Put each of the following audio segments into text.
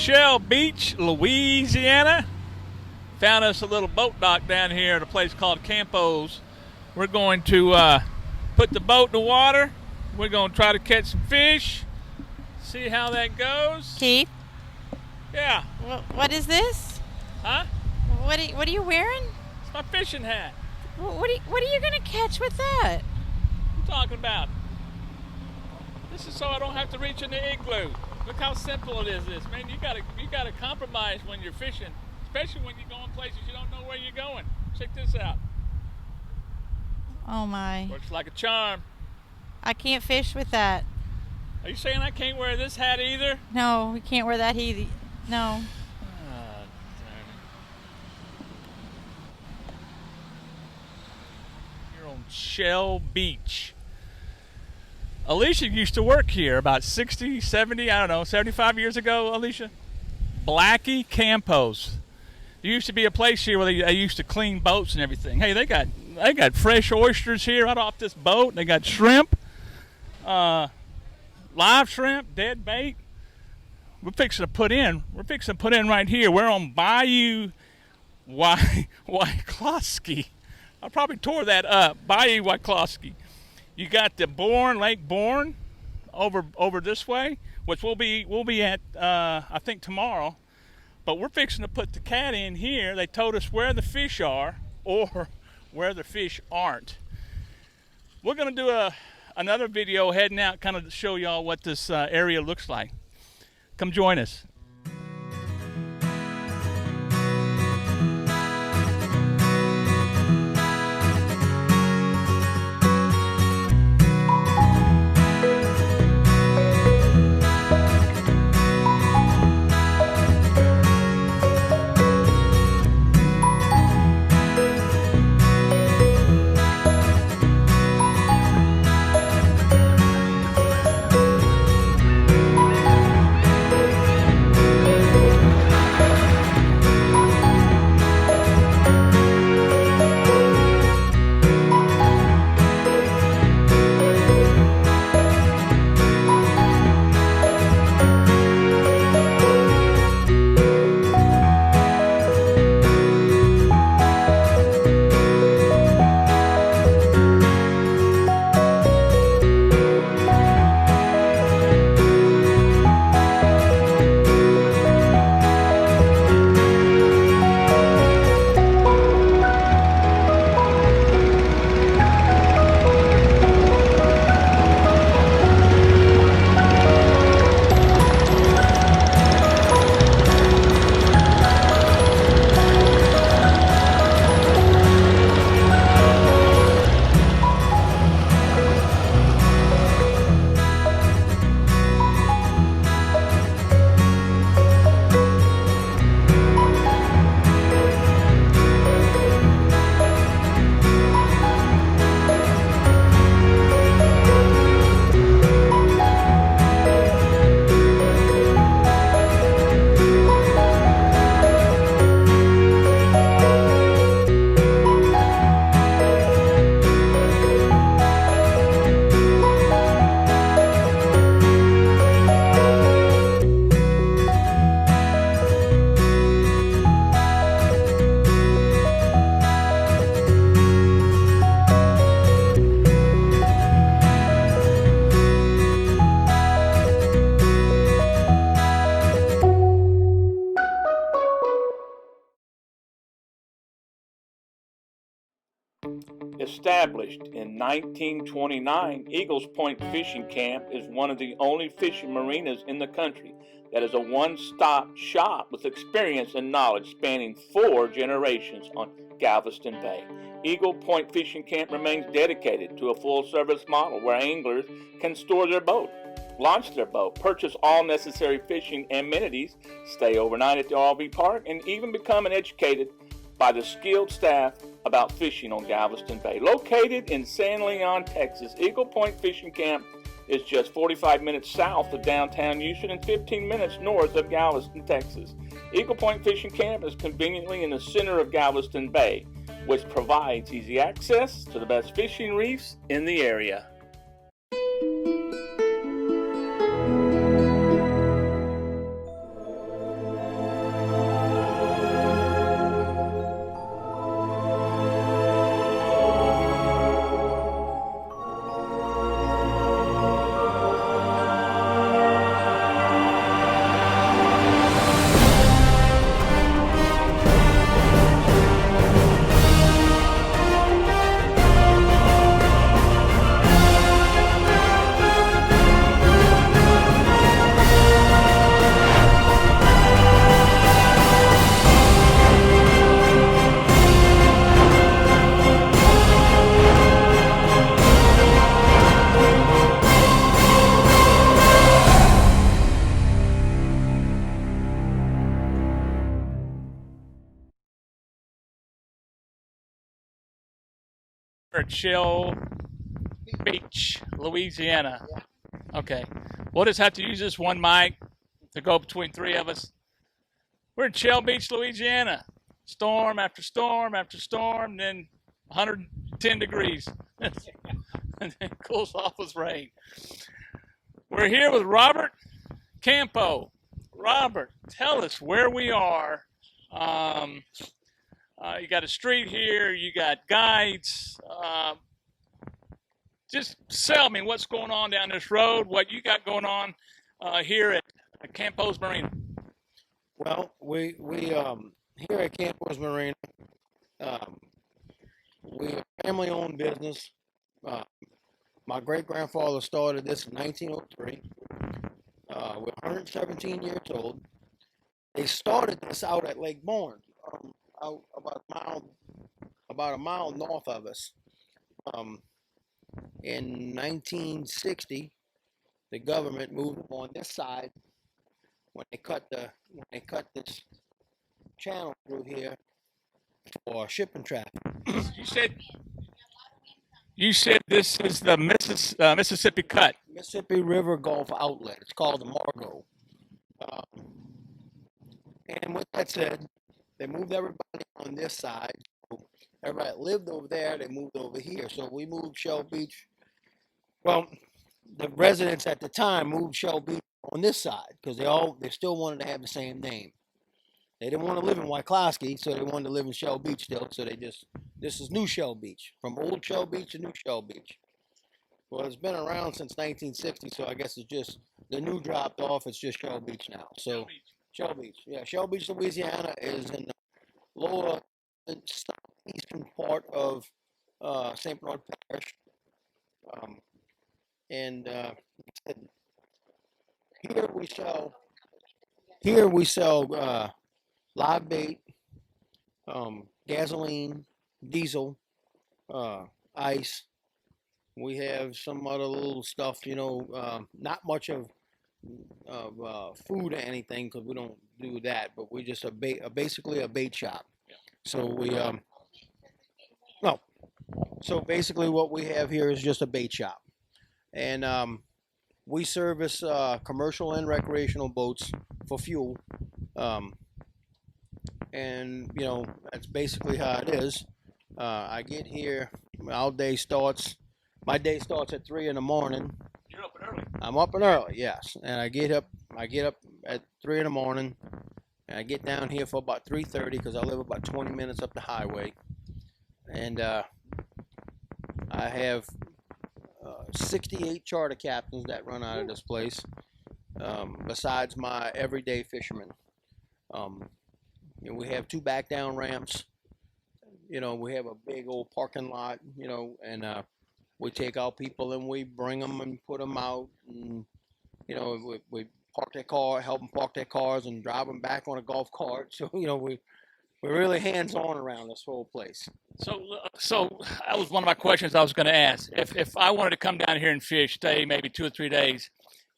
Shell Beach, Louisiana. Found us a little boat dock down here at a place called Campos. We're going to put the boat in the water. We're going to try to catch some fish. See how that goes. Keith? Yeah. What is this? Huh? What are you wearing? It's my fishing hat. What are you going to catch with that? What are you talking about? This is so I don't have to reach in the igloo. Look how simple it is, man. You gotta compromise when you're fishing, especially when you're going places you don't know where you're going. Check this out. Oh my. Works like a charm. I can't fish with that. Are you saying I can't wear this hat either? No, we can't wear that either. No. Oh, darn it. You're on Shell Beach. Alicia used to work here about 60, 70, I don't know, 75 years ago, Alicia. Blackie Campos. There used to be a place here where they used to clean boats and everything. Hey, they got fresh oysters here right off this boat. They got shrimp, live shrimp, dead bait. We're fixing to put in right here. We're on Bayou Wyclosky. I probably tore that up. Bayou Wyclosky. You got the Lake Borgne over this way, which we'll be at I think tomorrow. But we're fixing to put the cat in here. They told us where the fish are or where the fish aren't. We're gonna do another video heading out, kind of to show y'all what this area looks like. Come join us. Established in 1929, Eagles Point Fishing Camp is one of the only fishing marinas in the country that is a one-stop shop with experience and knowledge spanning 4 generations on Galveston Bay. Eagle Point Fishing Camp remains dedicated to a full-service model where anglers can store their boat, launch their boat, purchase all necessary fishing amenities, stay overnight at the RV park, and even become educated by the skilled staff about fishing on Galveston Bay. Located in San Leon, Texas, Eagle Point Fishing Camp is just 45 minutes south of downtown Houston and 15 minutes north of Galveston, Texas. Eagle Point Fishing Camp is conveniently in the center of Galveston Bay, which provides easy access to the best fishing reefs in the area. at Shell Beach, Louisiana. Okay. We'll just have to use this one mic to go between three of us. We're in Shell Beach, Louisiana. Storm after storm after storm, then 110 degrees. And then it cools off with rain. We're here with Robert Campo. Robert, tell us where we are. You got a street here, you got guides. Just tell me what's going on down this road, what you got going on here at Campos Marina. Well, we here at Campos Marina, we're a family-owned business. My great-grandfather started this in 1903. We're 117 years old. They started this out at Lake Borgne, out about a mile north of us. In 1960, the government moved on this side when they cut this channel through here for shipping traffic. You said this is the Mississippi Cut. Mississippi River Gulf Outlet. It's called the Margo. And with that said, they moved everybody on this side. Everybody that lived over there, they moved over here. So we moved Shell Beach. Well, the residents at the time moved Shell Beach on this side because they still wanted to have the same name. They didn't want to live in Wyclosky, so they wanted to live in Shell Beach still. So this is New Shell Beach, from Old Shell Beach to New Shell Beach. Well, it's been around since 1960, so I guess it's just the new dropped off. It's just Shell Beach now. So Shell Beach, yeah, Shell Beach, Louisiana is in the lower southeastern part of St. Bernard Parish, and here we sell live bait, gasoline, diesel, ice. We have some other little stuff, not much of food or anything because we don't do that, but we just basically a bait shop. So so basically what we have here is just a bait shop, and we service commercial and recreational boats for fuel. And that's basically how it is. I get here, my day starts at 3 in the morning. You're up and early. I'm up and early, yes. And I get up at 3 in the morning, and I get down here for about 3:30 because I live about 20 minutes up the highway. And I have 68 charter captains that run out of this place, besides my everyday fishermen. We have 2 back down ramps. We have a big old parking lot, and we take out people and we bring them and put them out, and we park their car, help them park their cars, and drive them back on a golf cart. So we're really hands-on around this whole place. So that was one of my questions I was going to ask. If I wanted to come down here and fish, stay maybe 2 or 3 days,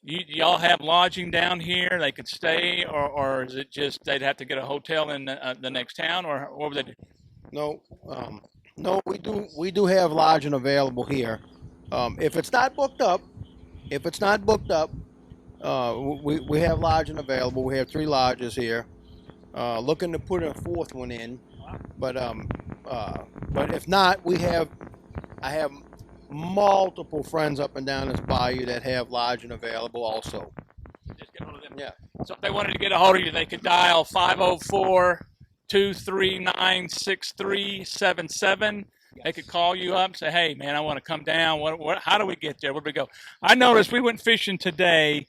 y'all have lodging down here? They could stay, or is it just they'd have to get a hotel in the next town, or what would they do? No, we do have lodging available here. If it's not booked up, we have lodging available. We have 3 lodges here. Looking to put a 4th one in, but if not, I have multiple friends up and down this bayou that have lodging available also. Just get hold of them. Yeah. So if they wanted to get a hold of you, they could dial 504-239-6377. Yes. They could call you up and say, "Hey, man, I want to come down. How do we get there? Where do we go?" I noticed we went fishing today.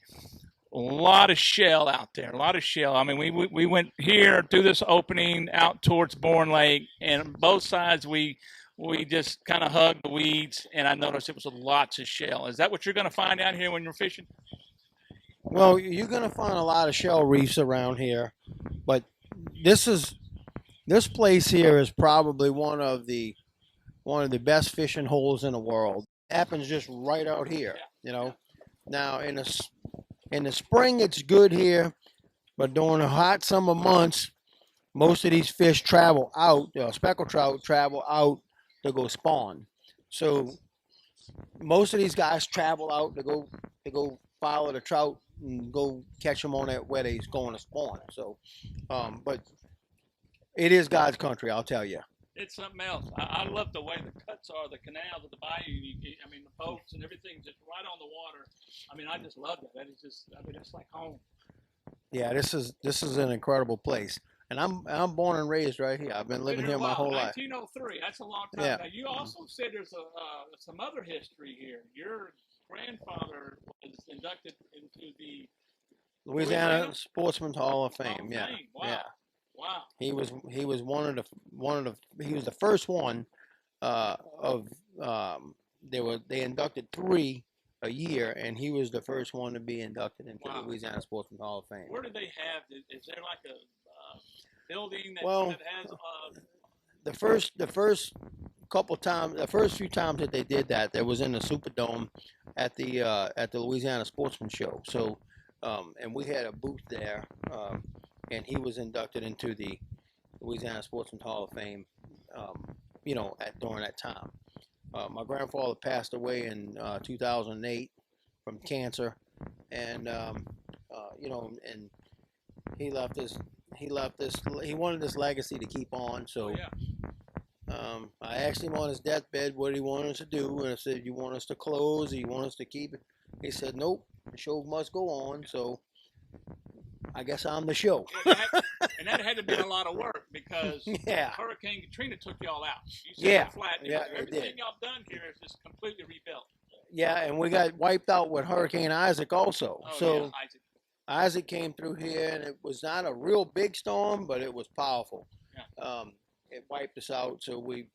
A lot of shell out there. A lot of shell. I mean, we went here through this opening out towards Borgne Lake, and both sides we just kind of hugged the weeds, and I noticed it was lots of shell. Is that what you're going to find out here when you're fishing? Well, you're going to find a lot of shell reefs around here, but this place here is probably one of the best fishing holes in the world. It happens just right out here, Now in the spring it's good here, but during the hot summer months, most of these fish travel out. Speckled trout travel out to go spawn. So most of these guys travel out to go follow the trout and go catch them on that where they're going to spawn. So, but it is God's country, I'll tell you. It's something else. I love the way the cuts are, the canals of the bayou. I mean, the boats and everything just right on the water. I mean, I just love that. That is just, I mean, it's like home. Yeah, this is an incredible place, and I'm born and raised right here. I've been living here my whole life. 1903. That's a long time. Yeah. Now, you also said there's some other history here. Your grandfather was inducted into the Louisiana Sportsman's Hall of Hall Fame. of Yeah, Fame. Wow. yeah. Wow. He was he was the first one of they inducted 3 a year, and he was the first one to be inducted into the Louisiana Sportsman's Hall of Fame. Where do they have? Is there like a building that, Well, that has? The first couple times, the first few times that they did that, there was in the Superdome at the Louisiana Sportsman Show. So, and we had a booth there, and he was inducted into the Louisiana Sportsman's Hall of Fame. During that time. My grandfather passed away in 2008 from cancer, and and he wanted this legacy to keep on. So I asked him on his deathbed what he wanted us to do, and I said, "You want us to close, or you want us to keep it?" He said, "Nope, the show must go on." So I guess I'm the show. And that had to be a lot of work because Hurricane Katrina took y'all out. You said flat. Everything y'all done here is just completely rebuilt. Yeah, and we got wiped out with Hurricane Isaac also. Isaac came through here, and it was not a real big storm, but it was powerful. Yeah. It wiped us out, so we've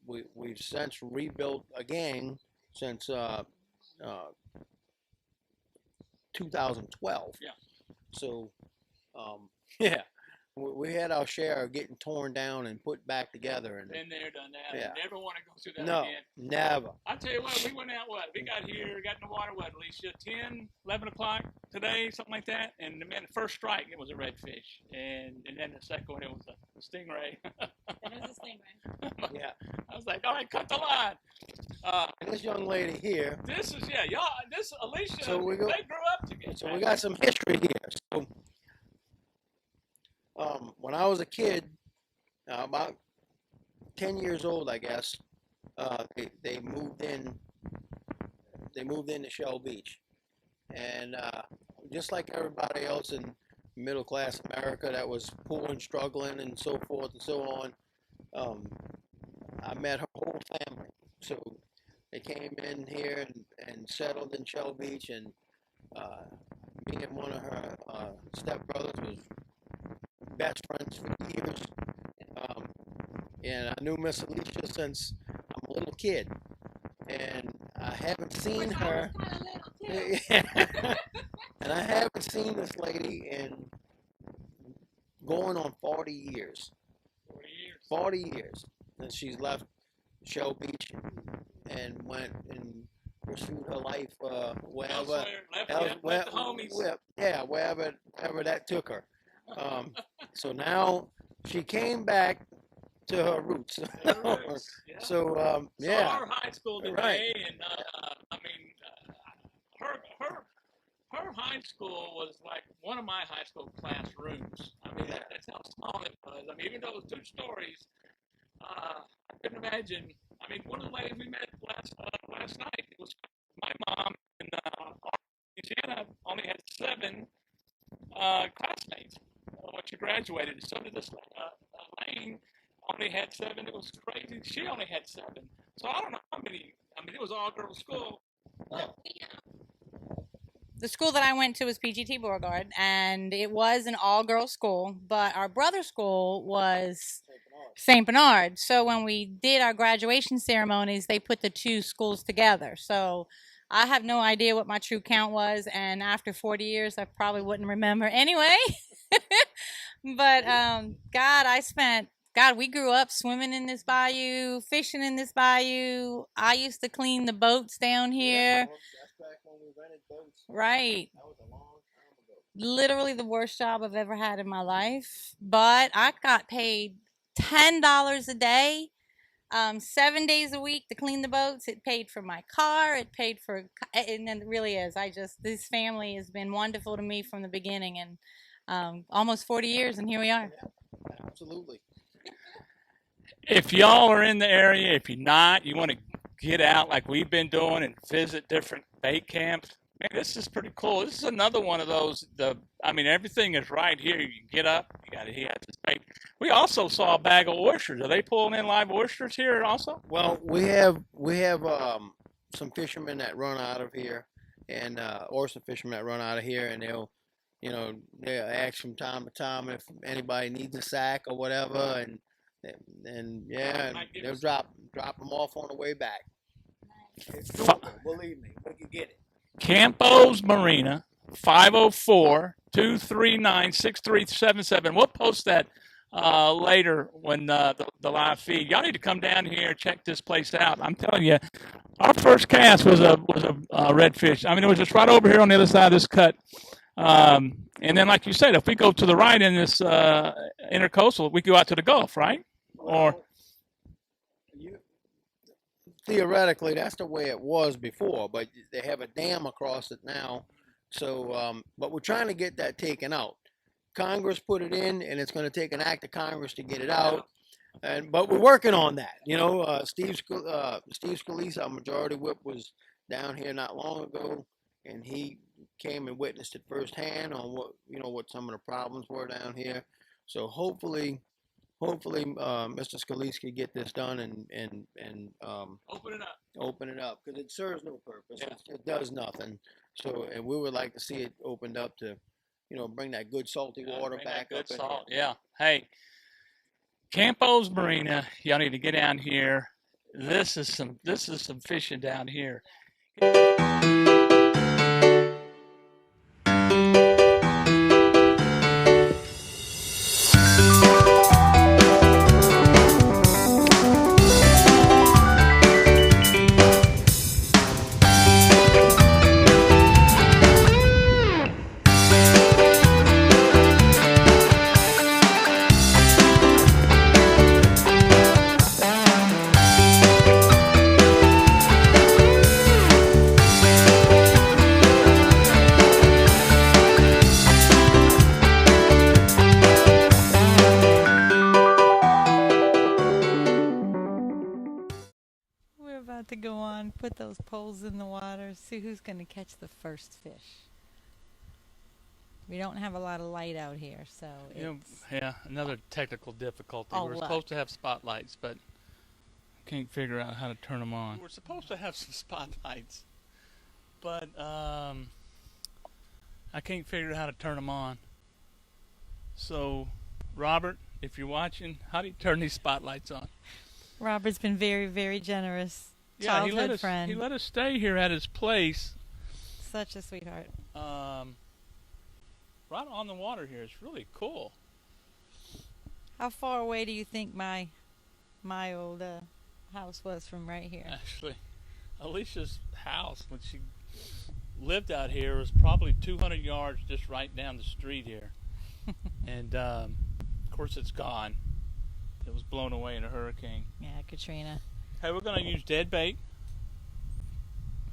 since rebuilt again since 2012. Yeah. So, we had our share of getting torn down and put back together. And been there, done that. Yeah. Never want to go through that again. No, never. I tell you what, we went out, we got here, got in the water, Alicia, 10, 11 o'clock today, something like that. And man, the first strike, it was a redfish. And then the second one, it was a stingray. It was a stingray. Yeah. I was like, all right, cut the line. And this young lady here. This is, this Alicia, so they grew up together. So we got some history here. So, when I was a kid, about 10 years old, I guess, they moved in. They moved into Shell Beach, and just like everybody else in middle class America that was poor and struggling and so forth and so on, I met her whole family. So they came in here and settled in Shell Beach, and me and one of her stepbrothers was best friends for years. And I knew Miss Alicia since I'm a little kid, and I haven't seen her. And I haven't seen this lady in going on 40 years. 40 years. And she's left Shell Beach and went and pursued her life wherever. Left the homies. Wherever that took her. So now she came back to her roots. So our high school today, right. And her high school was like one of my high school classrooms. I mean, that's how small it was. I mean, even though it was 2 stories, I couldn't imagine. I mean, one of the ladies we met last night, it was my mom in Louisiana only had 7 classmates when she graduated. So did this Lane. Only had 7. It was crazy. She only had 7. So I don't know how many. I mean, it was all girls school. Well, the school that I went to was PGT Beauregard, and it was an all-girls school, but our brother's school was St. Bernard. So when we did our graduation ceremonies, they put the 2 schools together. So I have no idea what my true count was, and after 40 years, I probably wouldn't remember anyway. But we grew up swimming in this bayou, fishing in this bayou. I used to clean the boats down here. That's back when we rented boats. Right. That was a long time ago. Literally the worst job I've ever had in my life. But I got paid $10 a day 7 days a week to clean the boats. It paid for my car. It paid for, and it really is. This family has been wonderful to me from the beginning, and almost 40 years, and here we are. Yeah, absolutely. If y'all are in the area, if you're not, you want to get out like we've been doing and visit different bait camps. Man, this is pretty cool. This is another one of those. Everything is right here. You can get up. He has his bait. We also saw a bag of oysters. Are they pulling in live oysters here also? Well, we have some fishermen that run out of here, and oyster fishermen that run out of here, and they'll ask from time to time if anybody needs a sack or whatever, and yeah, they'll drop them off on the way back. It's doable, believe me, we can get it. Campos Marina, 504-239-6377. We'll post that later when the live feed. Y'all need to come down here and check this place out. I'm telling you, our first cast was a redfish. It was just right over here on the other side of this cut. And then, like you said, if we go to the right in this intercoastal, we go out to the Gulf, right? Theoretically, that's the way it was before, but they have a dam across it now. So, but we're trying to get that taken out. Congress put it in, and it's going to take an act of Congress to get it out. But we're working on that. Steve Scalise, our majority whip, was down here not long ago, and he came and witnessed it firsthand on what some of the problems were down here. So hopefully, Mr. Scalise could get this done and open it up because it serves no purpose. Yeah. It does nothing. So, and we would like to see it opened up to, bring that good salty water back up. Salt. Yeah. Hey, Campos Marina, y'all need to get down here. This is some fishing down here. To go on, put those poles in the water, see who's going to catch the first fish. We don't have a lot of light out here, so another technical difficulty. Oh, we're supposed to have spotlights, but can't figure out how to turn them on. We're supposed to have some spotlights, but I can't figure out how to turn them on. So, Robert, if you're watching, how do you turn these spotlights on? Robert's been very, very generous. Yeah, Childhood friend. He let us stay here at his place. Such a sweetheart. Right on the water here. It's really cool. How far away do you think my old house was from right here? Actually, Alicia's house, when she lived out here, was probably 200 yards just right down the street here. And, of course, it's gone. It was blown away in a hurricane. Yeah, Katrina. Hey, we're going to use dead bait.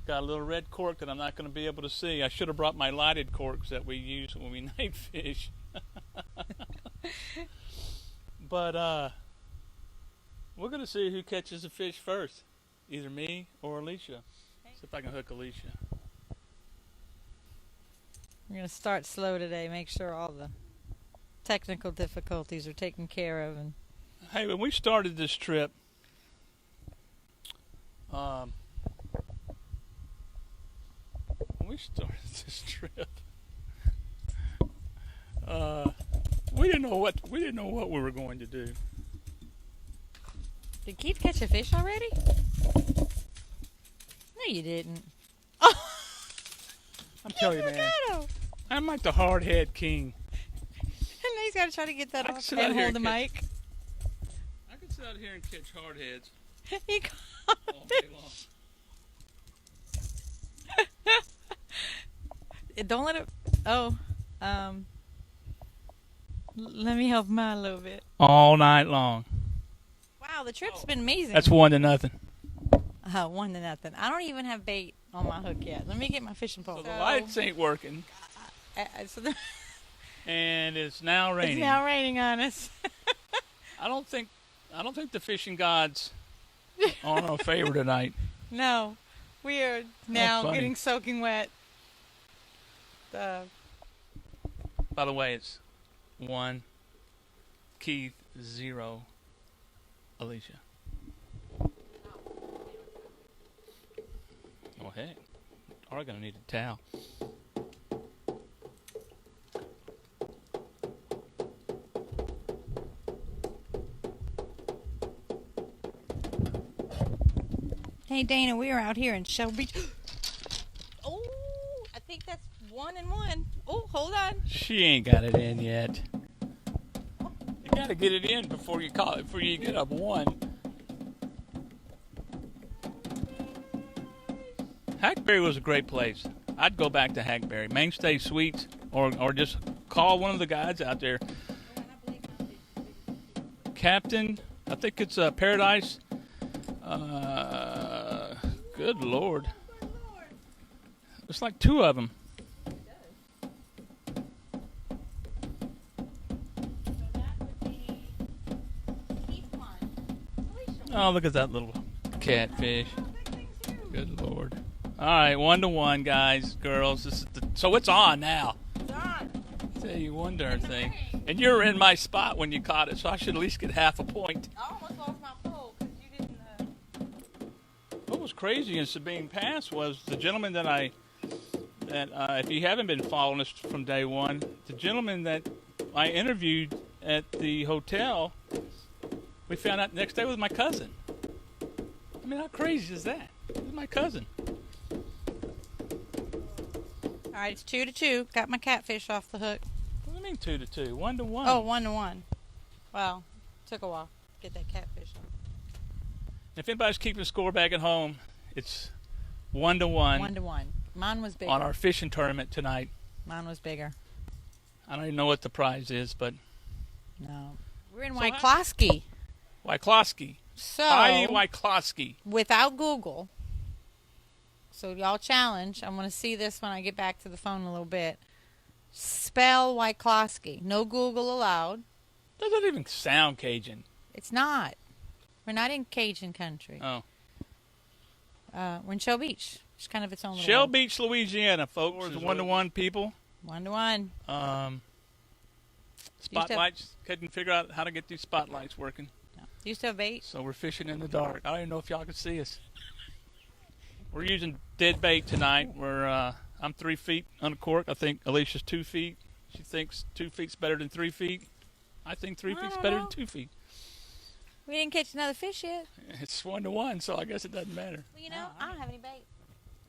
Got a little red cork that I'm not going to be able to see. I should have brought my lighted corks that we use when we night fish. But we're going to see who catches the fish first. Either me or Alicia. See if I can hook Alicia. We're going to start slow today. Make sure all the technical difficulties are taken care of. And hey, when we started this trip, we didn't know what we were going to do. Did Keith catch a fish already? No, you didn't. Oh, I'm telling you, man. I'm like the hard head king. And now he's got to try to get that off and hold the mic. I can sit out here and catch hard heads. He caught all day long. Don't let it. Let me help him out a little bit. All night long. Wow, Wow, the trip's been amazing. That's 1-0. 1-0. I don't even have bait on my hook yet. Let me get my fishing pole. So the lights ain't working. And it's now raining. It's now raining on us. I don't think the fishing gods are in our favor tonight. No, we are now funny. getting soaking wet. By the way, it's 1, Keith, 0, Alicia. Oh heck, we're gonna need a towel. Hey Dana, we are out here in Shell Beach. Oh, I think that's 1 and 1. Oh, hold on. She ain't got it in yet. You gotta get it in before you call it, before you get up 1. Hackberry was a great place. I'd go back to Hackberry. Mainstay Suites, or just call one of the guys out there. Captain, I think it's Paradise. Good Lord. There's like 2 of them. Oh, look at that little catfish. Good Lord. All right, 1-1, guys, girls. This is so it's on now. It's on. Tell you one darn thing. And you're in my spot when you caught it, so I should at least get half a point. I almost lost my pole because you didn't. What was crazy in Sabine Pass was the gentleman that if you haven't been following us from day one, the gentleman that I interviewed at the hotel, we found out the next day was my cousin. I mean, how crazy is that? It was my cousin. All right, it's 2-2. Got my catfish off the hook. What do you mean 2-2? 1-1. Oh, 1-1. Well, took a while to get that catfish off. If anybody's keeping score back at home, it's 1-1. 1-1. Mine was bigger. On our fishing tournament tonight. Mine was bigger. I don't even know what the prize is, but No. We're in So Wyclosky. Wyclosky. So, Bayou Wyclosky. without Google, so y'all challenge. I'm going to see this when I get back to the phone in a little bit. Spell Wyclosky. No Google allowed. Doesn't even sound Cajun. It's not. We're not in Cajun country. Oh. We're in Shell Beach. It's kind of its own little Shell world. Beach, Louisiana, folks. It's 1-1 people. 1-1. Spotlights. Couldn't figure out how to get these spotlights working. No. Do you still have bait? So we're fishing in the dark. I don't even know if y'all can see us. We're using dead bait tonight. I'm 3 feet uncorked. I think Alicia's 2 feet. She thinks 2 feet's better than 3 feet. I think 3 feet's better than 2 feet. We didn't catch another fish yet. It's 1-1, so I guess it doesn't matter. Well, you know, I don't have any bait.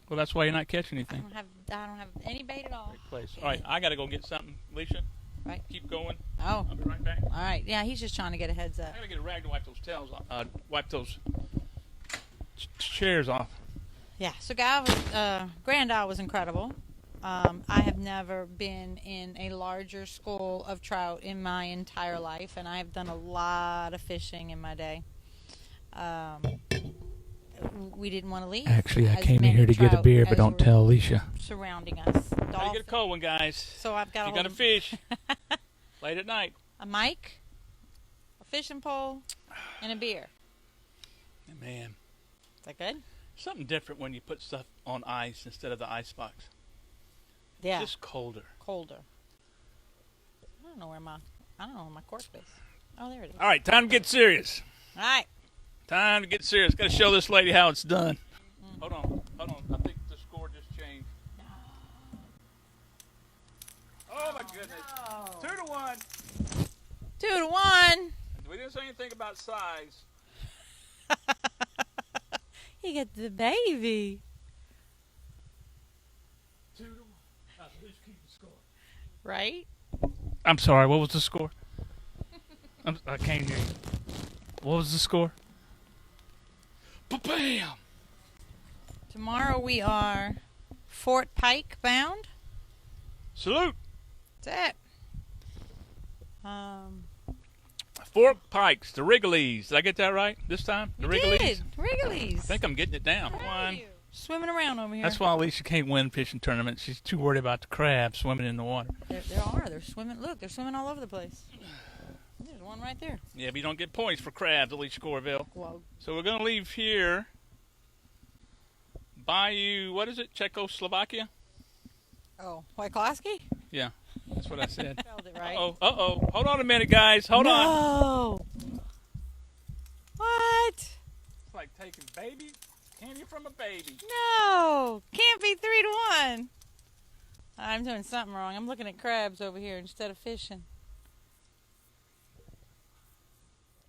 Well, that's why you're not catching I anything. don't have any bait at all. Great place. All right, I got to go get something. Alicia, Right. keep going. Oh, I'll be right back. all right. Yeah, he's just trying to get a heads up. I got to get a rag to wipe those tails off. Wipe those chairs off. Yeah. So Grand Isle was incredible. I have never been in a larger school of trout in my entire life, and I have done a lot of fishing in my day. We didn't want to leave. Actually, I as came in many here to get a trout beer, but as don't were tell Alicia. surrounding us. Gotta get a cold one, guys. So I've got If you're gonna fish late at night. a mic, a fishing pole, and a beer. Man, Is that good? something different when you put stuff on ice instead of the ice box. Yeah. Just colder. Colder. I don't know where my cork is. Oh, there it is. All right, time to get serious. All right. Time to get serious. Got to show this lady how it's done. Hold on. I think the score just changed. Oh my goodness. No. 2-1. 2-1. We didn't say anything about size. You get the baby. 2-1. Who's keeping score? Right? I'm sorry. What was the score? I can't hear you. What was the score? Bam! Tomorrow we are Fort Pike bound. Salute. That's it. Fork pikes, the Wrigley's. Did I get that right this time? The You Wrigley's? did. Wrigley's. I think I'm getting it down. How Come are on. you? Swimming around over here. That's why Alicia can't win fishing tournaments. She's too worried about the crabs swimming in the water. There are. They're swimming. Look, they're swimming all over the place. There's one right there. Yeah, but you don't get points for crabs, Alicia Corville. Whoa. So we're going to leave here. Bayou, what is it? Czechoslovakia? Oh, Wyclosky? Yeah, that's what I said. Spelled it right. Uh-oh. Hold on a minute, guys. Hold on. No. What? It's like taking baby candy from a baby. No. Can't be 3 to 1. I'm doing something wrong. I'm looking at crabs over here instead of fishing.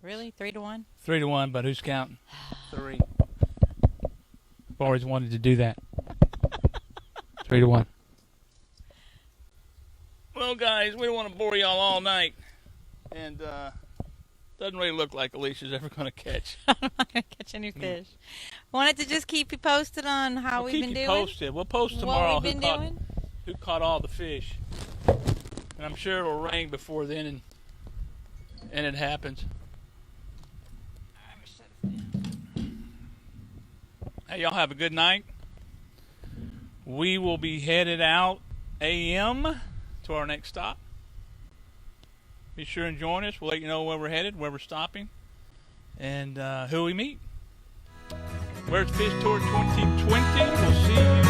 Really? 3 to 1? 3 to 1, but who's counting? 3. I've always wanted to do that. 3 to 1. Well, guys, we don't want to bore y'all all night. And doesn't really look like Alicia's ever going to catch. I'm not going to catch any fish. Wanted to just keep you posted on how We'll we've keep been you doing. posted. We'll post tomorrow What we've been doing. who caught all the fish. And I'm sure it'll rain before then, and it happens. Hey, y'all have a good night. We will be headed out AM to our next stop. Be sure and join us. We'll let you know where we're headed, where we're stopping, and who we meet. Where's Fish Tour 2020? We'll see you